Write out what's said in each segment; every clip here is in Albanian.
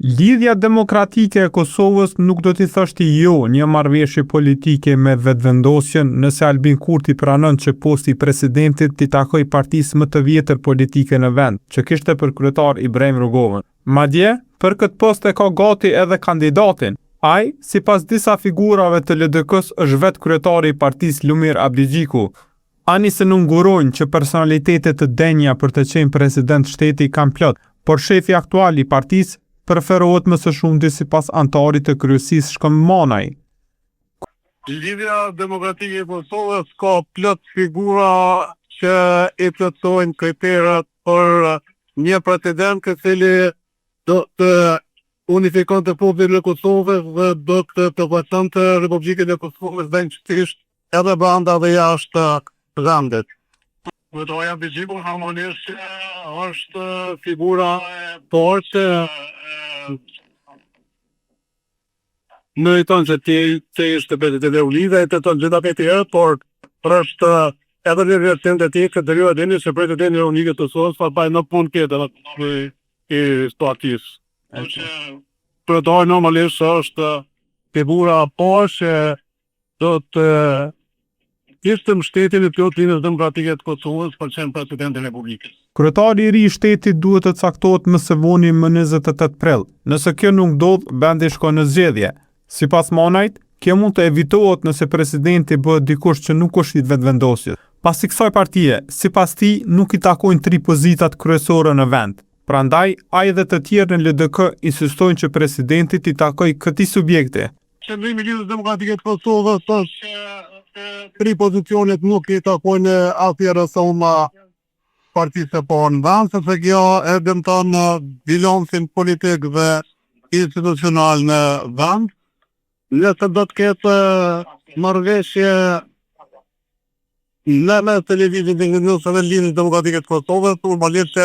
Lidhja demokratike e Kosovës nuk do t'i thoshti jo një marrëveshje politike me vetëvendosjen nëse Albin Kurti pranon që posti i presidentit t'i takoj partisë më të vjetër politike në vend, që kishte për kryetar Ibrahim Rugovën. Madje, për këtë post e ka gati edhe kandidatin. Ai, sipas disa figurave të LDK-s, është vetë kryetari i partisë Lumir Abdigjiku. Ani se nuk ngurojnë që personalitetet të denja për të qenë president shteti kanë plot, por shefi aktual i partisë preferohet më së shumti sipas antarit të kryesisë Shkëm Manaj. Lidhja demokratike e Kosovës ka plot figura që i plotësojnë kriteret për një president i cili do të unifikonte popullin e Kosovës dhe do të përfaqësonte Republikën e Kosovës vendçisht edhe brenda dhe jashtë vendet. Kryetari Abdigjiku harmonisht është figura e fortë meriton që ti ishte president e ULI-dhe e të tonë gjitha për tjerë, por është edhe një realitet e ti këtë dërjo e dini që presidenti e ULI-ës të Kosovës pa në punë tjetër i statisë. Kryetari normalisht është figura që do të ishte mbështetjen e plot linjës demokratike të Kosovës për qenë president e Republikës. Kryetari i ri i shtetit duhet të caktohet më së voni më 28 prill. Nëse kjo nuk ndodh, vendi shkon në zgjedhje. Sipas Manajt, kjo mund të evitohet nëse presidenti bëhet dikush që nuk është i vetëvendosjes. Pasi kësaj partie, sipas tij, nuk i takojnë 3 pozitat kryesore në vend. Prandaj, ai dhe të tjerë në LDK insistojnë që presidenti t'i takojë këtij subjekti. Qendrimi i Lidhjes Demokratike të Kosovës është 3 pozicionet nuk i takojnë asnjëherë partisë po në vend, sepse kjo e dëmton bilancin politik dhe institucional në vend. Nëse do të ketë marrëveshje në mes të Lidhjes Demokratike të Kosovës, normalisht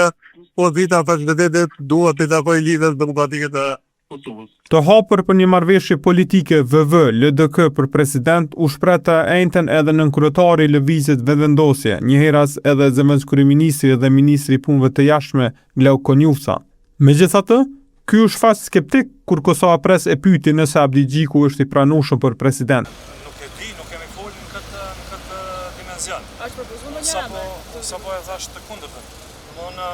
pozita e presidенtit duhet të takojë Lidhjes Demokratike të Kosovës. Të hapur për një marrëveshje politike VV LDK për president u shpreh të njëjtën edhe nën kryetari i lëvizjes vetëvendosje, njëherës edhe zëvendës kryeministri dhe ministri i punëve të jashtme Glauko Njufca. Megjithatë, ky u shfaq skeptik kur Kosova Press e pyeti nëse Abdigjiku është i pranueshëm për president. Nuk e di, nuk kemi folur në këtë dimension. Është propozuar ndonjëherë? Sapo e thash të kundërtën. Domthonë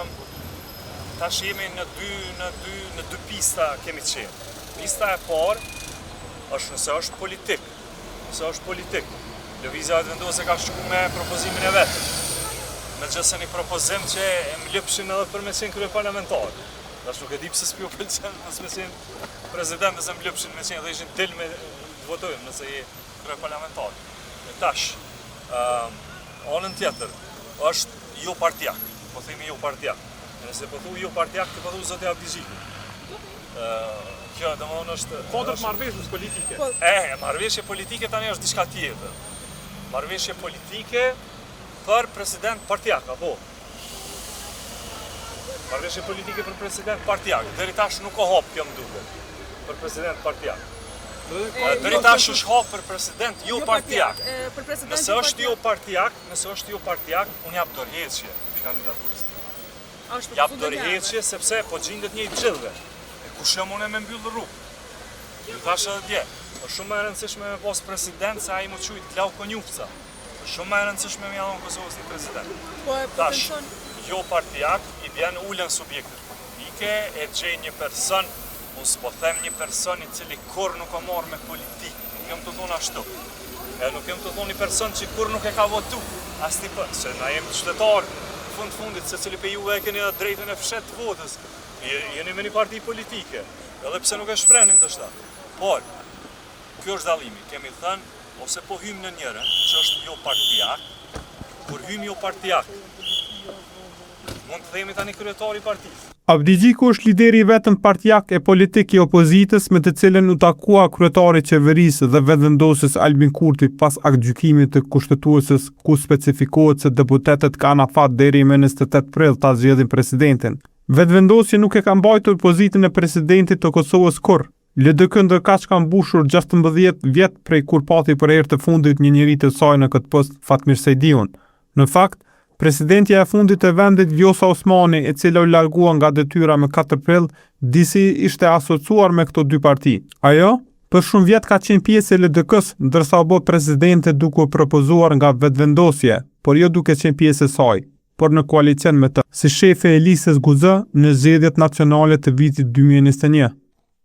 tash jemi në dy pista kemi qenë. Pista e parë është nëse është politik. Lëvizja vetëvendosje ka shkuar me propozimin e vet. Megjithëse një propozim që e mlypshin edhe për me qenë kryeparlamentar. Tash nuk e di pse s'piu pëlqen as me qenë president nëse mlypshin me qenë dhe ishin del me votojmë nëse je kryeparlamentar. Tash anën tjetër është jo partijak. Po themi jo partijak. Nëse po thuaj jo partijak, të po thuaj zoti Abdigjiku. Kjo domthonë është Kodër marrëveshjes politike. Marrëveshje politike tani është diçka tjetër. Marrëveshje politike për president partijak, apo? Marrëveshje politike për president partijak. Deri tash nuk ka hap kjo më duket. Për president partijak. Deri tash është hap për president jo partijak. Nëse është jo partijak, unë jap dorëheqje kandidaturës. Jap dorëheqje sepse po gjendet një i gjithëve. Kush jam unë me mbyll rrugë? Ju thash edhe dje, është shumë më e rëndësishme me pas president se ai më quajt Glauko Njufca. Është shumë më e rëndësishme me dhënë Kosovës një president. Tash, jo partijak, i vjen ulën subjektet politike, e gjej një person, mos po them një person i cili kur nuk ka marrë me politikë. Nuk jam të thonë ashtu. Nuk jam të thonë një person që kur nuk e ka votu. As ti po, se na jemi qytetarë. Fundit se cili pe juve e keni edhe drejtën e fshet të votës, jeni me një parti politike, edhe pse nuk e shprenin të shta. Por, kjo është dallimi, kemi thënë, ose po hymë në njërën, që është jo partijak, kur hymë jo partijak, mund të themi tani kryetari i partisë. Abdigjiku është lideri i vetëm partijak e politik i opozitës me të cilën u takua kryetari i qeverisë dhe vetëvendosës Albin Kurti pas aktgjykimit të kushtetuesës ku specifikohet se deputetët kanë afat deri më 28 prill ta zgjedhin presidentin. Vetëvendosja nuk e ka mbajtur pozitën e presidentit të Kosovës kurrë. LDK ndërkaq ka mbushur 16 vjet prej kur pati për herë të fundit një njerëz të saj në këtë post, Fatmir Sejdiun. Në fakt, Presidentja e fundit e vendit Vjosa Osmani, e cila u largua nga detyra me 4 prill, disi ishte asociuar me këto dy parti. Ajo për shumë vjet ka qenë pjesë e LDK-s, ndërsa u bë presidente duke u propozuar nga vetëvendosje, por jo duke qenë pjesë e saj, por në koalicion me të, si shefe e listës GUZ në zgjedhjet nacionale të vitit 2021.